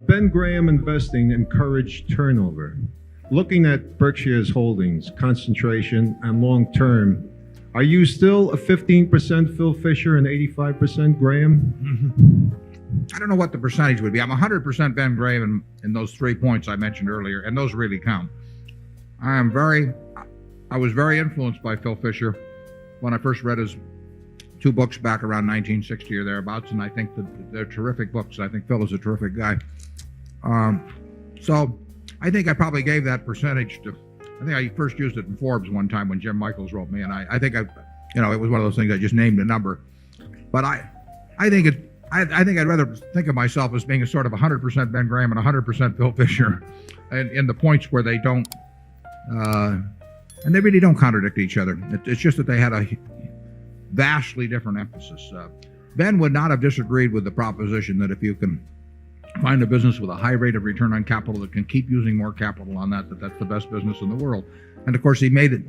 Ben Graham investing encouraged turnover. Looking at Berkshire's holdings, concentration, and long term, are you still a 15% Phil Fisher and 85% Graham? I don't know what the percentage would be. I'm 100% Ben Graham in those 3 points I mentioned earlier, and those really count. I was very influenced by Phil Fisher when I first read his 2 books back around 1960 or thereabouts, and I think that they're terrific books. I think Phil is a terrific guy. So I think I probably gave that percentage to, I think I first used it in Forbes one time when Jim Michaels wrote me, and I think it was one of those things I just named a number. But I think I'd rather think of myself as being a sort of 100% Ben Graham and 100% Phil Fisher, and in the points where they don't, and they really don't contradict each other. It's just that they had a vastly different emphasis. Ben would not have disagreed with the proposition that if you can find a business with a high rate of return on capital that can keep using more capital on that's the best business in the world. And of course, he made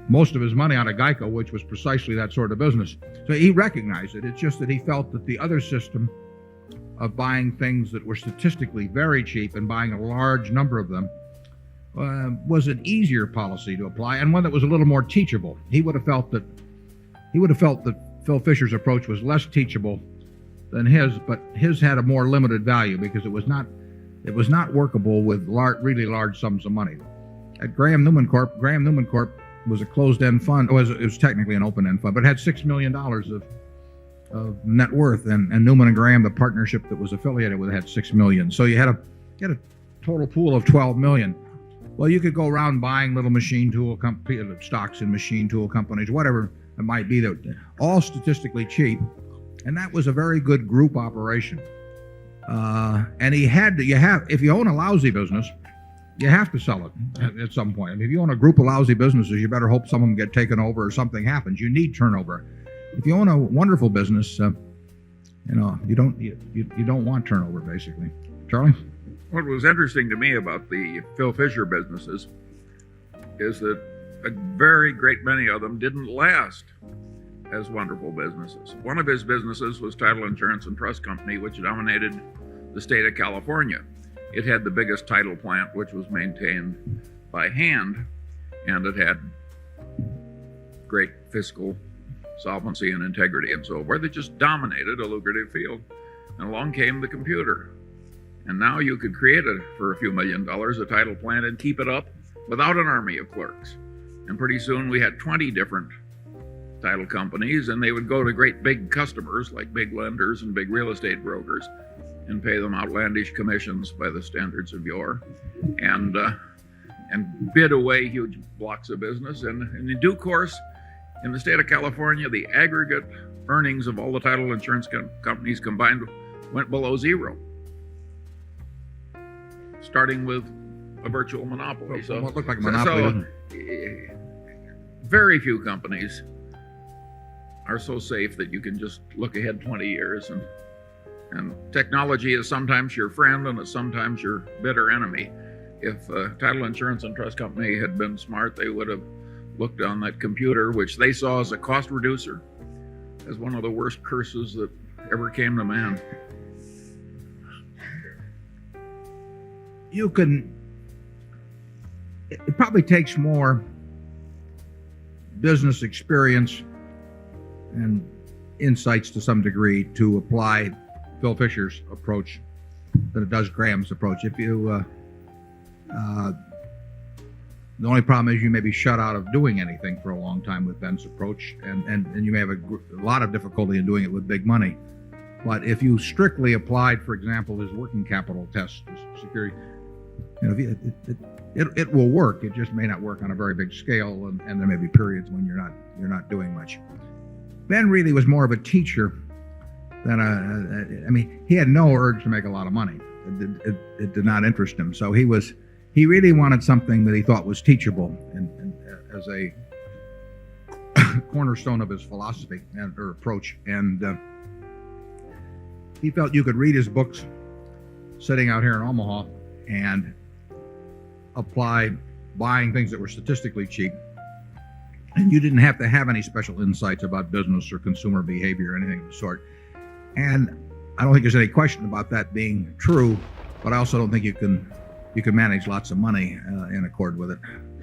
most of his money out of Geico, which was precisely that sort of business. So he recognized it. It's just that he felt that the other system of buying things that were statistically very cheap and buying a large number of them was an easier policy to apply, and one that was a little more teachable. He would have felt that Phil Fisher's approach was less teachable than his, but his had a more limited value because it was not workable with really large sums of money. At Graham Newman Corp was a closed-end fund. It was technically an open-end fund, but it had $6 million of net worth, and Newman and Graham, the partnership that was affiliated with it, had $6 million. So you had a total pool of $12 million. Well, you could go around buying little machine tool stocks in machine tool companies, whatever it might be, that all statistically cheap, and that was a very good group operation. And if you own a lousy business, you have to sell it at some point. I mean, if you own a group of lousy businesses, you better hope some of them get taken over or something happens. You need turnover. If you own a wonderful business, you don't want turnover, basically. Charlie? What was interesting to me about the Phil Fisher businesses is that a very great many of them didn't last as wonderful businesses. One of his businesses was Title Insurance and Trust Company, which dominated the state of California. It had the biggest title plant, which was maintained by hand, and it had great fiscal solvency and integrity and so forth. It just dominated a lucrative field. And along came the computer. And now you could create it for a few $1 million, a title plant, and keep it up without an army of clerks. And pretty soon we had 20 different title companies, and they would go to great big customers like big lenders and big real estate brokers and pay them outlandish commissions by the standards of yore, and bid away huge blocks of business. And in due course, in the state of California, the aggregate earnings of all the title insurance companies combined went below zero, starting with a virtual monopoly. So it looked like a monopoly. So very few companies are so safe that you can just look ahead 20 years. And technology is sometimes your friend and it's sometimes your bitter enemy. If Title Insurance and Trust Company had been smart, they would have looked on that computer, which they saw as a cost reducer, as one of the worst curses that ever came to man. It probably takes more business experience and insights to some degree to apply Phil Fisher's approach than it does Graham's approach. If you, the only problem is you may be shut out of doing anything for a long time with Ben's approach, and you may have a lot of difficulty in doing it with big money. But if you strictly applied, for example, his working capital test, security, it will work. It just may not work on a very big scale, and there may be periods when you're not doing much. Ben really was more of a teacher than he had no urge to make a lot of money. It did not interest him. So he really wanted something that he thought was teachable, and as a cornerstone of his philosophy or approach. And he felt you could read his books sitting out here in Omaha and apply buying things that were statistically cheap, and you didn't have to have any special insights about business or consumer behavior or anything of the sort. And I don't think there's any question about that being true, but I also don't think you can manage lots of money in accord with it.